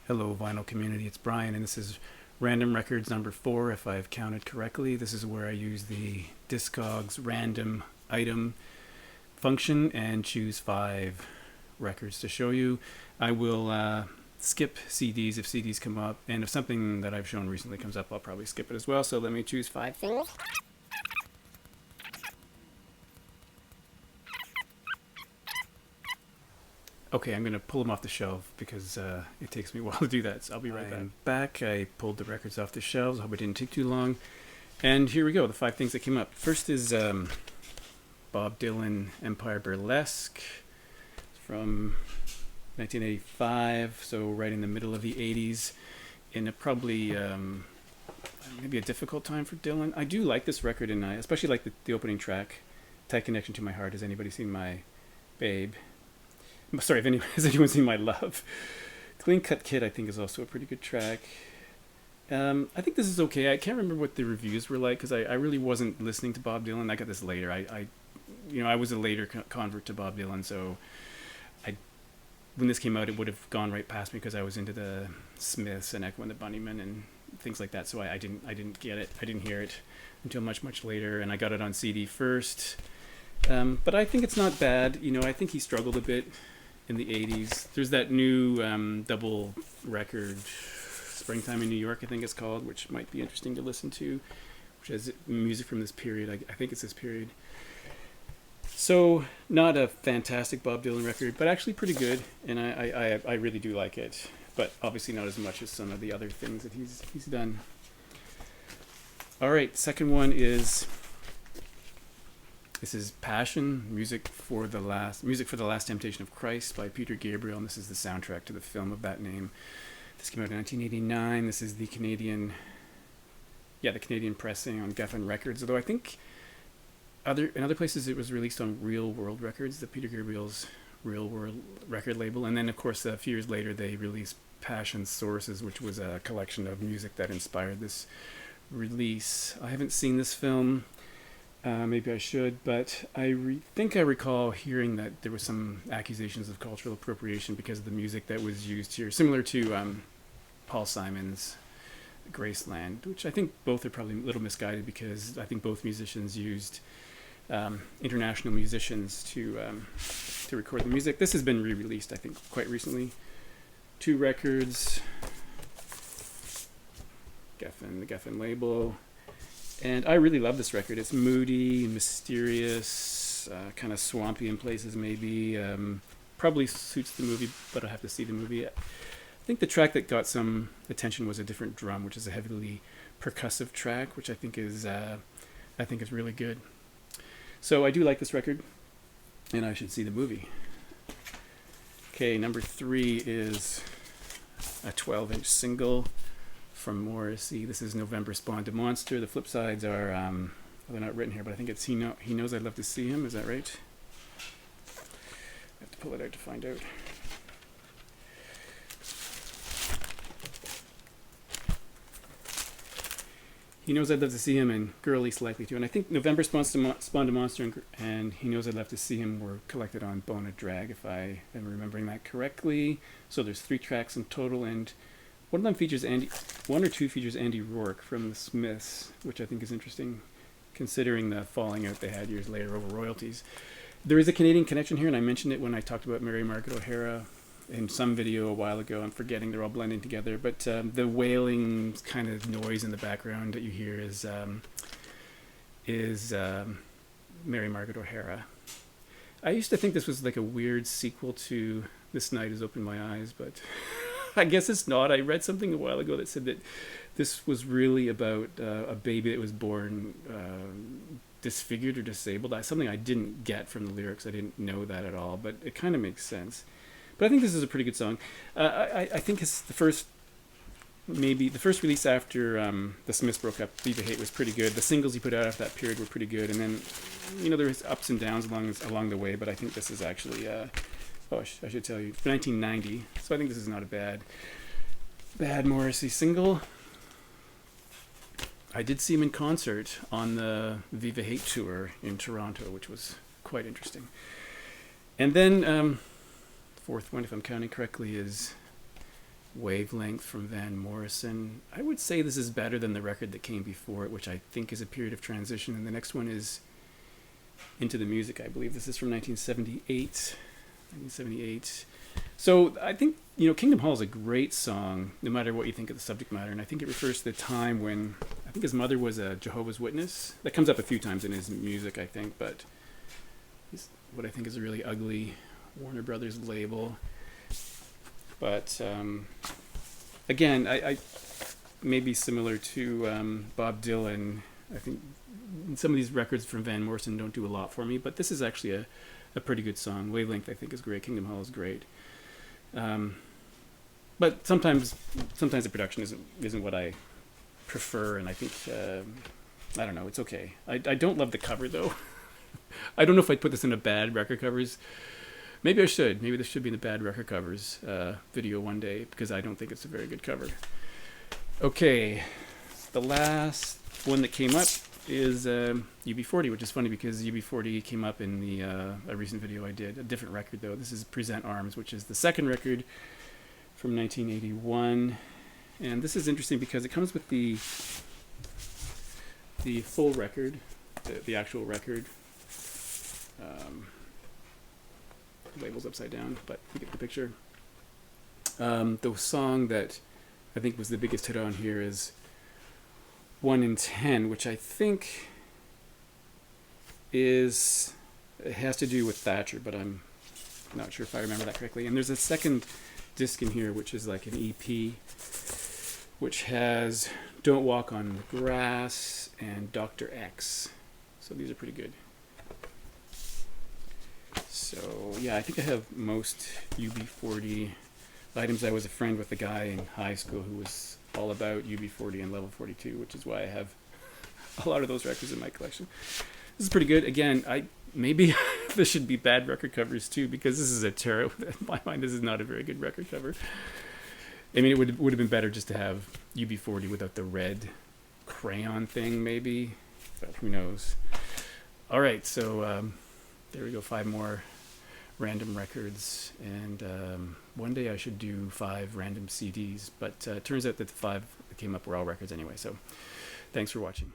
Hello, vinyl community. It's Brian, and this is Random Records number 4, if I've counted correctly. This is where I use the Discogs random item function and choose 5 records to show you. I will skip CDs if CDs come up, and if something that I've shown recently comes up, I'll probably skip it as well. So let me choose 5 things. Okay, I'm going to pull them off the shelf because it takes me a while to do that, so I'll be right back. I pulled the records off the shelves. I hope it didn't take too long. And here we go, the 5 things that came up. First is Bob Dylan Empire Burlesque from 1985, so right in the middle of the 80s, in a probably maybe a difficult time for Dylan. I do like this record, and I especially like the opening track, Tight Connection to My Heart. Has anybody seen my Babe? Sorry, has anyone seen My Love? Clean Cut Kid, I think, is also a pretty good track. I think this is okay. I can't remember what the reviews were like because I really wasn't listening to Bob Dylan. I got this later. I was a later convert to Bob Dylan, so when this came out, it would have gone right past me because I was into the Smiths and Echo and the Bunnymen and things like that. So I didn't get it. I didn't hear it until much later, and I got it on CD first. But I think it's not bad. I think he struggled a bit in the 80s. There's that new double record, Springtime in New York, I think it's called, which might be interesting to listen to, which has music from this period. I think it's this period. So, not a fantastic Bob Dylan record, but actually pretty good, and I really do like it. But obviously not as much as some of the other things that he's done. All right, second one is... This is Passion, music for the Last Temptation of Christ by Peter Gabriel, and this is the soundtrack to the film of that name. This came out in 1989. This is the Canadian pressing on Geffen Records. Although I think in other places it was released on Real World Records, the Peter Gabriel's Real World record label. And then of course a few years later they released Passion Sources, which was a collection of music that inspired this release. I haven't seen this film. Maybe I should, but I think I recall hearing that there was some accusations of cultural appropriation because of the music that was used here, similar to Paul Simon's Graceland, which I think both are probably a little misguided because I think both musicians used international musicians to record the music. This has been re-released, I think, quite recently. 2 records, the Geffen label. And I really love this record. It's moody, mysterious, kind of swampy in places maybe. Probably suits the movie, but I'll have to see the movie. I think the track that got some attention was A Different Drum, which is a heavily percussive track, which I think is really good. So I do like this record, and I should see the movie. Okay, number 3 is a 12-inch single from Morrissey. This is November Spawned a Monster. The flip sides are, they're not written here, but I think it's He Knows I'd Love to See Him. Is that right? I have to pull it out to find out. He Knows I'd Love to See Him and Girl Least Likely to. And I think November Spawned a Monster and He Knows I'd Love to See Him were collected on Bona Drag, if I am remembering that correctly. So there's 3 tracks in total, and one of them features one or two features Andy Rourke from the Smiths, which I think is interesting, considering the falling out they had years later over royalties. There is a Canadian connection here, and I mentioned it when I talked about Mary Margaret O'Hara in some video a while ago. I'm forgetting, they're all blending together, but the wailing kind of noise in the background that you hear is Mary Margaret O'Hara. I used to think this was like a weird sequel to This Night Has Opened My Eyes, but I guess it's not. I read something a while ago that said that this was really about a baby that was born disfigured or disabled. That's something I didn't get from the lyrics. I didn't know that at all, but it kind of makes sense. But I think this is a pretty good song. I think it's the first release after the Smiths broke up. Viva Hate was pretty good. The singles he put out after that period were pretty good, and then there was ups and downs along the way. But I think this is actually. I should tell you, 1990. So I think this is not a bad Morrissey single. I did see him in concert on the Viva Hate tour in Toronto, which was quite interesting. And then fourth one, if I'm counting correctly, is Wavelength from Van Morrison. I would say this is better than the record that came before it, which I think is a period of transition. And the next one is Into the Music, I believe. This is from 1978. 1978. So I think, Kingdom Hall is a great song, no matter what you think of the subject matter. And I think it refers to the time when, I think his mother was a Jehovah's Witness. That comes up a few times in his music, I think. But he's what I think is a really ugly Warner Brothers label. But again, I maybe similar to Bob Dylan. I think some of these records from Van Morrison don't do a lot for me, but this is actually a pretty good song. Wavelength, I think, is great. Kingdom Hall is great. But sometimes the production isn't what I prefer, and I think I don't know. It's okay. I don't love the cover though. I don't know if I'd put this in a bad record covers. Maybe I should. Maybe this should be in the bad record covers video one day, because I don't think it's a very good cover. Okay, the last one that came up is UB40, which is funny because UB40 came up in the a recent video I did. A different record though. This is Present Arms, which is the second record from 1981, and this is interesting because it comes with the full record, the actual record. Labels upside down, but you get the picture. The song that I think was the biggest hit on here is 1 in 10, which I think it has to do with Thatcher, but I'm not sure if I remember that correctly. And there's a second disc in here, which is like an EP, which has Don't Walk on Grass and Dr. X. So these are pretty good. So yeah, I think I have most UB40 items. I was a friend with a guy in high school who was all about UB40 and Level 42, which is why I have a lot of those records in my collection. This is pretty good. Again, maybe this should be bad record covers too, because this is a terrible. In my mind, this is not a very good record cover. I mean, it would have been better just to have UB40 without the red crayon thing, maybe. But who knows? All right, so there we go. 5 more random records, and one day I should do 5 random CDs, but it turns out that the 5 that came up were all records anyway. So thanks for watching.